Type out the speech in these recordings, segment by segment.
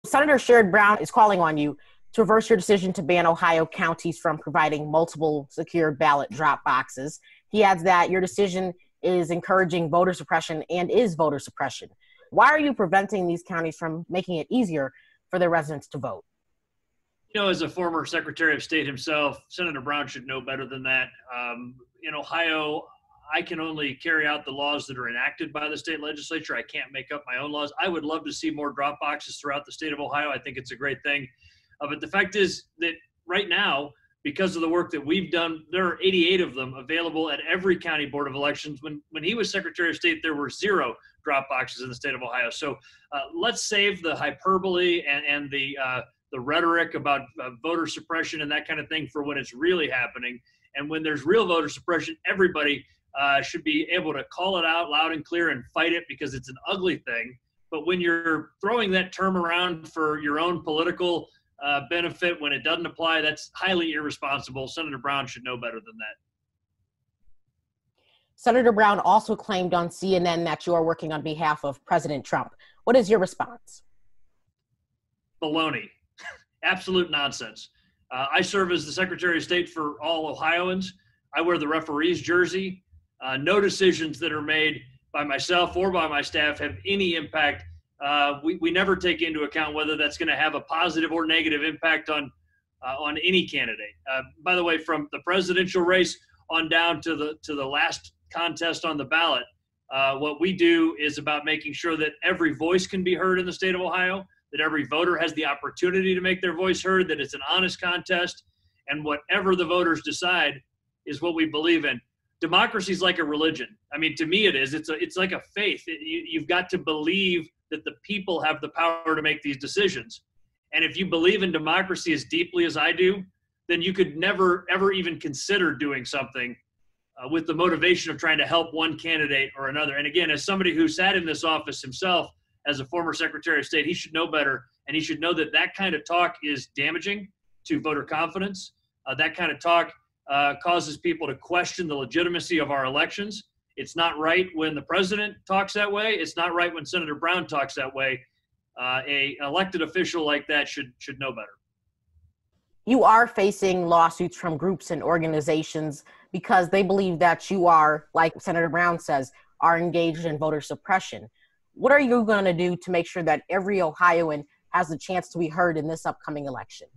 Senator Sherrod Brown is calling on you to reverse your decision to ban Ohio counties from providing multiple secure ballot drop boxes. He adds that your decision is encouraging voter suppression and is voter suppression. Why are you preventing these counties from making it easier for their residents to vote? You know, as a former Secretary of State himself, Senator Brown should know better than that. In Ohio, I can only carry out the laws that are enacted by the state legislature. I can't make up my own laws. I would love to see more drop boxes throughout the state of Ohio. I think it's a great thing. But the fact is that right now, because of the work that we've done, there are 88 of them available at every county board of elections. When he was Secretary of State, there were 0 drop boxes in the state of Ohio. So let's save the hyperbole and the rhetoric about voter suppression and that kind of thing for when it's really happening. And when there's real voter suppression, everybody should be able to call it out loud and clear and fight it, because it's an ugly thing. But when you're throwing that term around for your own political benefit when it doesn't apply, that's highly irresponsible. Senator Brown should know better than that. Senator Brown also claimed on CNN that you are working on behalf of President Trump. What is your response? Baloney. Absolute nonsense. I serve as the Secretary of State for all Ohioans. I wear the referee's jersey. No decisions that are made by myself or by my staff have any impact. We never take into account whether that's going to have a positive or negative impact on any candidate. By the way, from the presidential race on down to the last contest on the ballot, what we do is about making sure that every voice can be heard in the state of Ohio, that every voter has the opportunity to make their voice heard, that it's an honest contest, and whatever the voters decide is what we believe in. Democracy is like a religion. I mean, to me it is. It's like a faith. You've got to believe that the people have the power to make these decisions. And if you believe in democracy as deeply as I do, then you could never, ever even consider doing something with the motivation of trying to help one candidate or another. And again, as somebody who sat in this office himself as a former Secretary of State, he should know better. And he should know that that kind of talk is damaging to voter confidence. That kind of talk causes people to question the legitimacy of our elections. It's not right when the president talks that way. It's not right when Senator Brown talks that way. An elected official like that should know better. You are facing lawsuits from groups and organizations because they believe that you are, like Senator Brown says, are engaged in voter suppression. What are you going to do to make sure that every Ohioan has the chance to be heard in this upcoming election?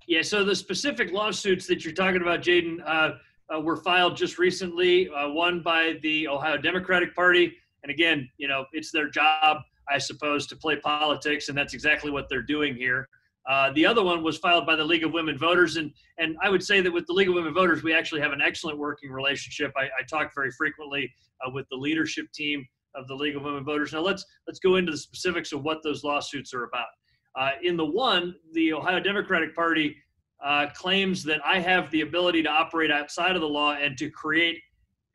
Yeah, so the specific lawsuits that you're talking about, Jaden, were filed just recently, one by the Ohio Democratic Party. And again, you know, it's their job, I suppose, to play politics, and that's exactly what they're doing here. The other one was filed by the League of Women Voters. And I would say that with the League of Women Voters, we actually have an excellent working relationship. I talk very frequently with the leadership team of the League of Women Voters. Now let's go into the specifics of what those lawsuits are about. In the one, the Ohio Democratic Party claims that I have the ability to operate outside of the law and to create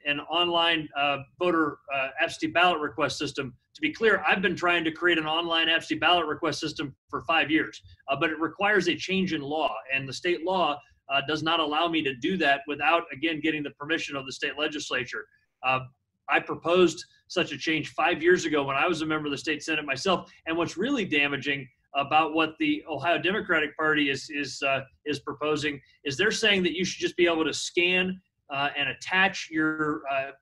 an online voter absentee ballot request system. To be clear, I've been trying to create an online absentee ballot request system for 5 years, but it requires a change in law, and the state law does not allow me to do that without, again, getting the permission of the state legislature. I proposed such a change 5 years ago when I was a member of the state Senate myself, and what's really damaging about what the Ohio Democratic Party is proposing is they're saying that you should just be able to scan and attach your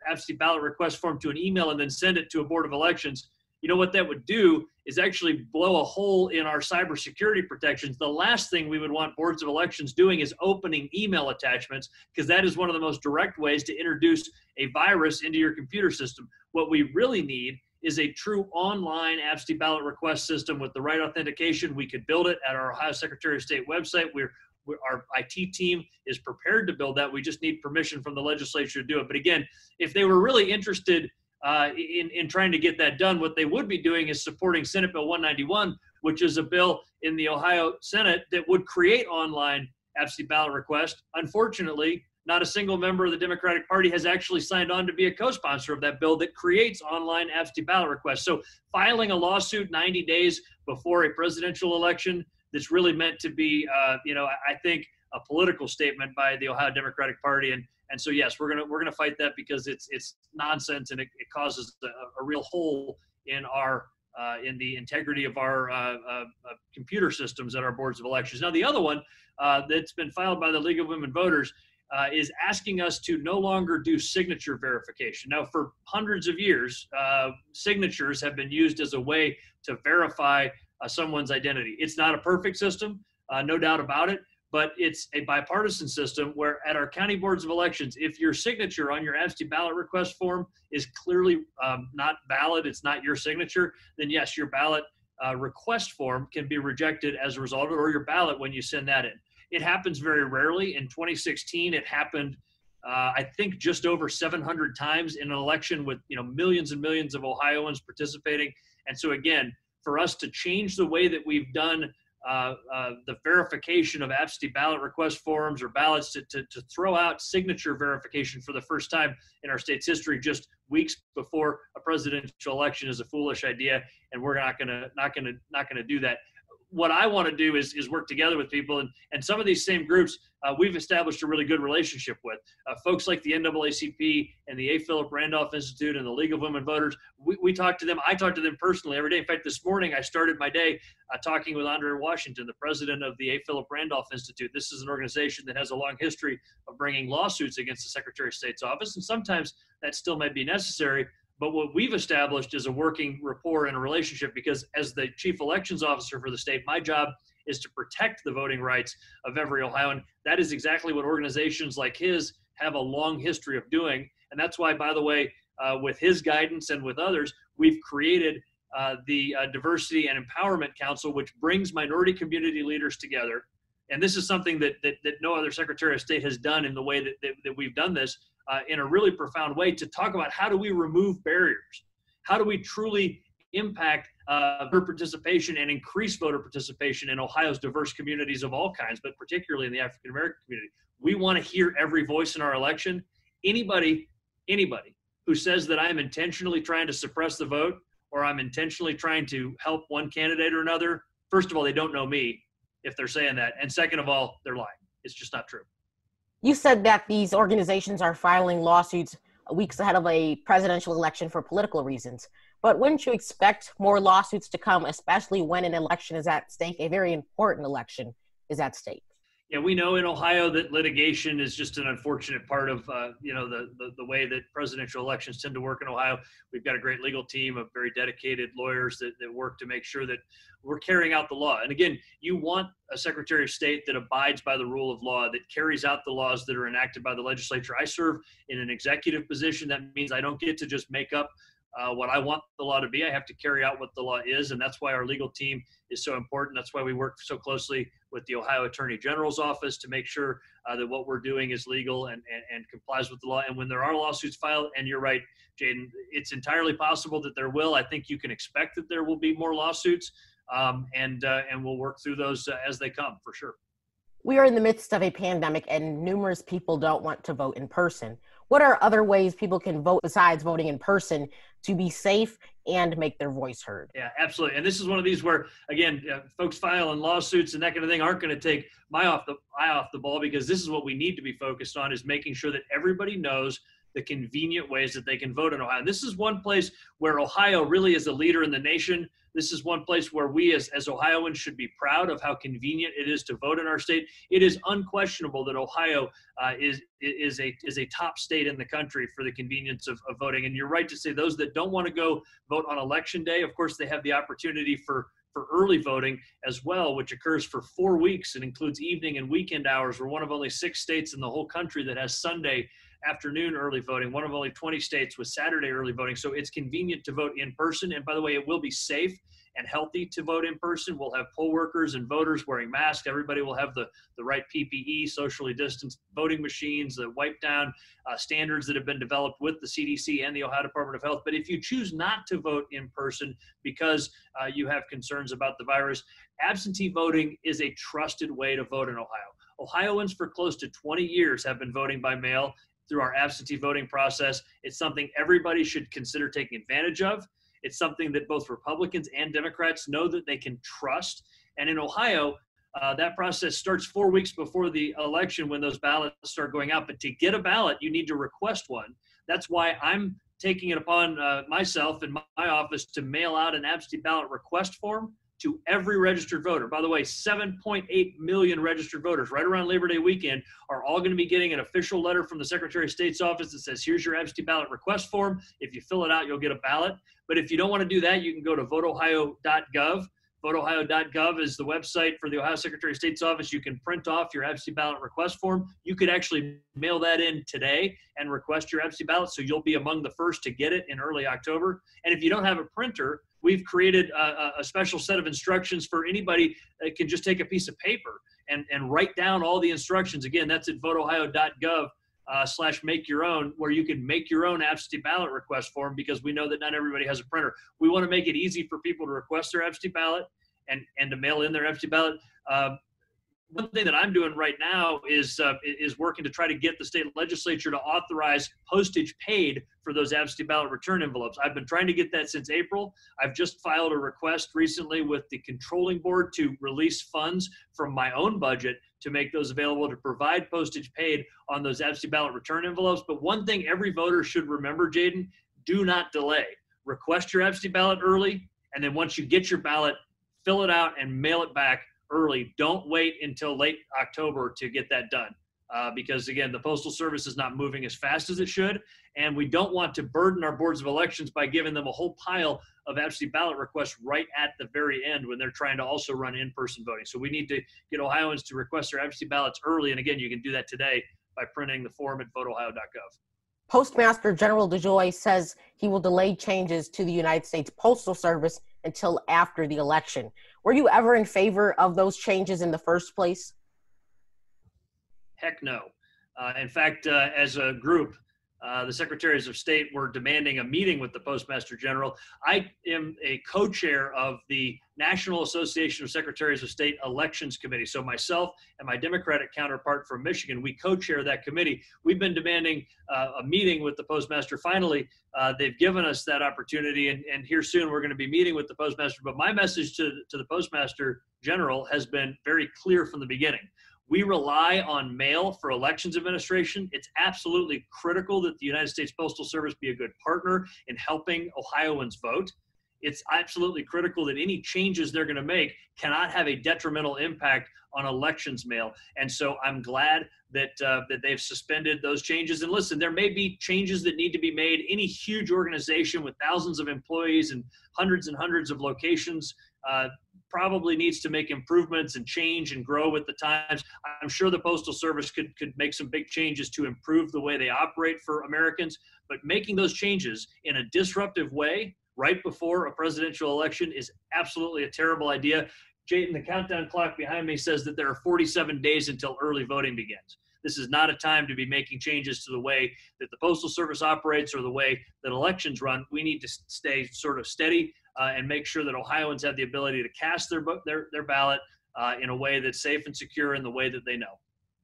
absentee ballot request form to an email and then send it to a board of elections. You know what that would do is actually blow a hole in our cybersecurity protections. The last thing we would want boards of elections doing is opening email attachments, because that is one of the most direct ways to introduce a virus into your computer system. What we really need is a true online absentee ballot request system with the right authentication. We could build it at our Ohio Secretary of State website. Our IT team is prepared to build that. We just need permission from the legislature to do it. But again, if they were really interested in trying to get that done, what they would be doing is supporting Senate Bill 191, which is a bill in the Ohio Senate that would create online absentee ballot request. Unfortunately, not a single member of the Democratic Party has actually signed on to be a co-sponsor of that bill that creates online absentee ballot requests. So filing a lawsuit 90 days before a presidential election that's really meant to be, I think, a political statement by the Ohio Democratic Party. And so, yes, we're gonna fight that because it's nonsense, and it causes a real hole in our in the integrity of our computer systems at our boards of elections. Now, the other one that's been filed by the League of Women Voters is asking us to no longer do signature verification. Now, for hundreds of years, signatures have been used as a way to verify someone's identity. It's not a perfect system, no doubt about it, but it's a bipartisan system where at our county boards of elections, if your signature on your absentee ballot request form is clearly not valid, it's not your signature, then yes, your ballot request form can be rejected as a result of it, or your ballot when you send that in. It happens very rarely. In 2016, it happened, I think, just over 700 times in an election with millions and millions of Ohioans participating. And so again, for us to change the way that we've done the verification of absentee ballot request forms or ballots to throw out signature verification for the first time in our state's history just weeks before a presidential election is a foolish idea, and we're not gonna do that. What I want to do is work together with people, and some of these same groups we've established a really good relationship with. Folks like the NAACP and the A. Philip Randolph Institute and the League of Women Voters, we talk to them. I talk to them personally every day. In fact, this morning I started my day talking with Andrea Washington, the president of the A. Philip Randolph Institute. This is an organization that has a long history of bringing lawsuits against the Secretary of State's office, and sometimes that still may be necessary. But what we've established is a working rapport and a relationship, because as the chief elections officer for the state, my job is to protect the voting rights of every Ohioan. That is exactly what organizations like his have a long history of doing. And that's why, by the way, with his guidance and with others, we've created the Diversity and Empowerment Council, which brings minority community leaders together. And this is something that no other Secretary of State has done in the way that we've done this. In a really profound way, to talk about how do we remove barriers? How do we truly impact voter participation and increase voter participation in Ohio's diverse communities of all kinds, but particularly in the African-American community? We want to hear every voice in our election. Anybody who says that I'm intentionally trying to suppress the vote or I'm intentionally trying to help one candidate or another, first of all, they don't know me if they're saying that. And second of all, they're lying. It's just not true. You said that these organizations are filing lawsuits weeks ahead of a presidential election for political reasons. But wouldn't you expect more lawsuits to come, especially when an election is at stake, a very important election is at stake? Yeah, we know in Ohio that litigation is just an unfortunate part of the way that presidential elections tend to work in Ohio. We've got a great legal team of very dedicated lawyers that work to make sure that we're carrying out the law. And again, you want a Secretary of State that abides by the rule of law, that carries out the laws that are enacted by the legislature. I serve in an executive position. That means I don't get to just make up what I want the law to be. I have to carry out what the law is, and that's why our legal team is so important. That's why we work so closely with the Ohio Attorney General's office to make sure that what we're doing is legal and complies with the law. And when there are lawsuits filed, and you're right, Jaden, it's entirely possible that there will. I think you can expect that there will be more lawsuits, and we'll work through those as they come, for sure. We are in the midst of a pandemic, and numerous people don't want to vote in person. What are other ways people can vote besides voting in person to be safe and make their voice heard? Yeah, absolutely. And this is one of these where, again, folks filing lawsuits and that kind of thing aren't going to take eye off the ball, because this is what we need to be focused on, is making sure that everybody knows the convenient ways that they can vote in Ohio. And this is one place where Ohio really is a leader in the nation. This is one place where we as Ohioans should be proud of how convenient it is to vote in our state. It is unquestionable that Ohio is a top state in the country for the convenience of voting. And you're right to say those that don't want to go vote on election day, of course, they have the opportunity for early voting as well, which occurs for 4 weeks and includes evening and weekend hours. We're one of only 6 states in the whole country that has Sunday afternoon early voting, one of only 20 states with Saturday early voting. So it's convenient to vote in person. And by the way, it will be safe and healthy to vote in person. We'll have poll workers and voters wearing masks. Everybody will have the right PPE, socially distanced voting machines, the wipe down standards that have been developed with the CDC and the Ohio Department of Health. But if you choose not to vote in person because you have concerns about the virus, absentee voting is a trusted way to vote in Ohio. Ohioans for close to 20 years have been voting by mail through our absentee voting process. It's something everybody should consider taking advantage of. It's something that both Republicans and Democrats know that they can trust. And in Ohio, that process starts 4 weeks before the election when those ballots start going out. But to get a ballot, you need to request one. That's why I'm taking it upon myself and my office to mail out an absentee ballot request form to every registered voter. By the way, 7.8 million registered voters right around Labor Day weekend are all going to be getting an official letter from the Secretary of State's office that says, here's your absentee ballot request form. If you fill it out, you'll get a ballot. But if you don't want to do that, you can go to voteohio.gov. Voteohio.gov is the website for the Ohio Secretary of State's office. You can print off your absentee ballot request form. You could actually mail that in today and request your absentee ballot, so you'll be among the first to get it in early October. And if you don't have a printer, we've created a special set of instructions for anybody that can just take a piece of paper and write down all the instructions. Again, that's at voteohio.gov. /make your own, where you can make your own absentee ballot request form, because we know that not everybody has a printer. We want to make it easy for people to request their absentee ballot and to mail in their absentee ballot. One thing that I'm doing right now is working to try to get the state legislature to authorize postage paid for those absentee ballot return envelopes. I've been trying to get that since April. I've just filed a request recently with the controlling board to release funds from my own budget to make those available to provide postage paid on those absentee ballot return envelopes. But one thing every voter should remember, Jaden, do not delay. Request your absentee ballot early, and then once you get your ballot, fill it out and mail it back early. Don't wait until late October to get that done. Because again, the Postal Service is not moving as fast as it should, and we don't want to burden our boards of elections by giving them a whole pile of absentee ballot requests right at the very end when they're trying to also run in-person voting. So we need to get Ohioans to request their absentee ballots early, and again, you can do that today by printing the form at voteohio.gov. Postmaster General DeJoy says he will delay changes to the United States Postal Service until after the election. Were you ever in favor of those changes in the first place? Heck no. In fact, as a group, the Secretaries of State were demanding a meeting with the Postmaster General. I am a co-chair of the National Association of Secretaries of State Elections Committee. So myself and my Democratic counterpart from Michigan, we co-chair that committee. We've been demanding a meeting with the Postmaster. Finally, they've given us that opportunity, and here soon we're going to be meeting with the Postmaster. But my message to the Postmaster General has been very clear from the beginning. We rely on mail for elections administration. It's absolutely critical that the United States Postal Service be a good partner in helping Ohioans vote. It's absolutely critical that any changes they're going to make cannot have a detrimental impact on elections mail. And so I'm glad that they've suspended those changes. And listen, there may be changes that need to be made. Any huge organization with thousands of employees and hundreds of locations probably needs to make improvements and change and grow with the times. I'm sure the Postal Service could make some big changes to improve the way they operate for Americans, but making those changes in a disruptive way right before a presidential election is absolutely a terrible idea. Jaden, the countdown clock behind me says that there are 47 days until early voting begins. This is not a time to be making changes to the way that the Postal Service operates or the way that elections run. We need to stay sort of steady and make sure that Ohioans have the ability to cast their ballot in a way that's safe and secure in the way that they know.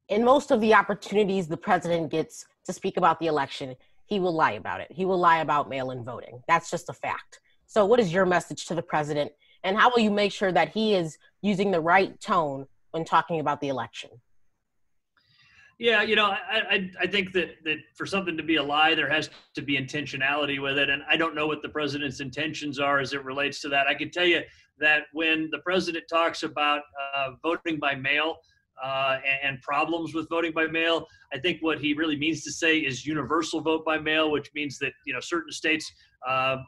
In most of the opportunities the president gets to speak about the election, he will lie about it. He will lie about mail-in voting. That's just a fact. So what is your message to the president, and how will you make sure that he is using the right tone when talking about the election? Yeah, you know, I think that for something to be a lie, there has to be intentionality with it. And I don't know what the president's intentions are as it relates to that. I can tell you that when the president talks about voting by mail and problems with voting by mail, I think what he really means to say is universal vote by mail, which means that, you know, certain states,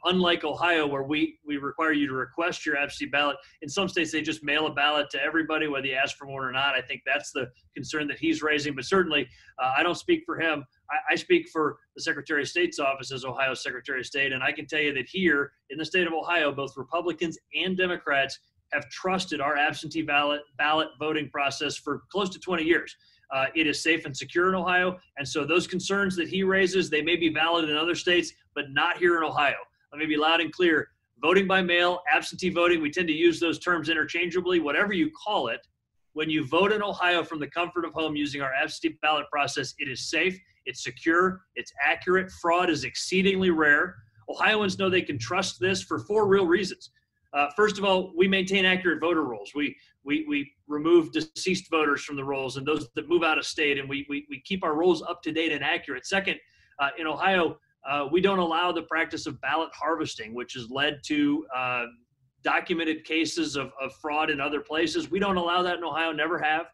unlike Ohio, where we require you to request your absentee ballot, in some states they just mail a ballot to everybody, whether you ask for one or not. I think that's the concern that he's raising. But certainly, I don't speak for him. I speak for the Secretary of State's office as Ohio's Secretary of State, and I can tell you that here in the state of Ohio, both Republicans and Democrats have trusted our absentee ballot voting process for close to 20 years. It is safe and secure in Ohio. And so those concerns that he raises, they may be valid in other states, but not here in Ohio. Let me be loud and clear. Voting by mail, absentee voting, we tend to use those terms interchangeably, whatever you call it. When you vote in Ohio from the comfort of home using our absentee ballot process, it is safe, it's secure, it's accurate. Fraud is exceedingly rare. Ohioans know they can trust this for 4 real reasons. First of all, we maintain accurate voter rolls. We remove deceased voters from the rolls and those that move out of state, and we keep our rolls up to date and accurate. Second, in Ohio, We don't allow the practice of ballot harvesting, which has led to documented cases of fraud in other places. We don't allow that in Ohio, never have.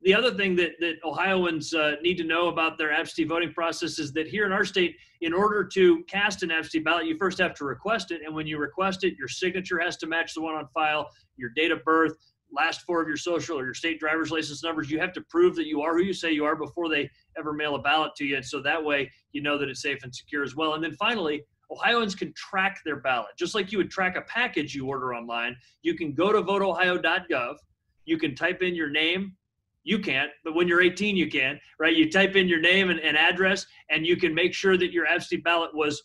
The other thing that Ohioans need to know about their absentee voting process is that here in our state, in order to cast an absentee ballot, you first have to request it. And when you request it, your signature has to match the one on file, your date of birth, last four of your social or your state driver's license numbers. You have to prove that you are who you say you are before they ever mail a ballot to you. And so that way, you know that it's safe and secure as well. And then finally, Ohioans can track their ballot. Just like you would track a package you order online, you can go to voteohio.gov. You can type in your name. You can't, but when you're 18, you can, right? You type in your name and address, and you can make sure that your absentee ballot was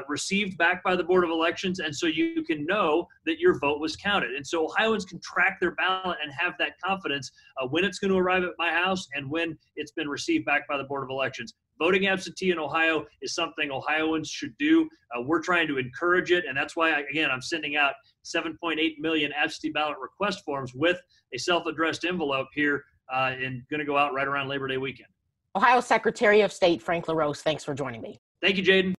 received back by the Board of Elections, and so you can know that your vote was counted. And so Ohioans can track their ballot and have that confidence when it's going to arrive at my house and when it's been received back by the Board of Elections. Voting absentee in Ohio is something Ohioans should do. We're trying to encourage it, and that's why, again, I'm sending out 7.8 million absentee ballot request forms with a self-addressed envelope here and going to go out right around Labor Day weekend. Ohio Secretary of State Frank LaRose, thanks for joining me. Thank you, Jaden.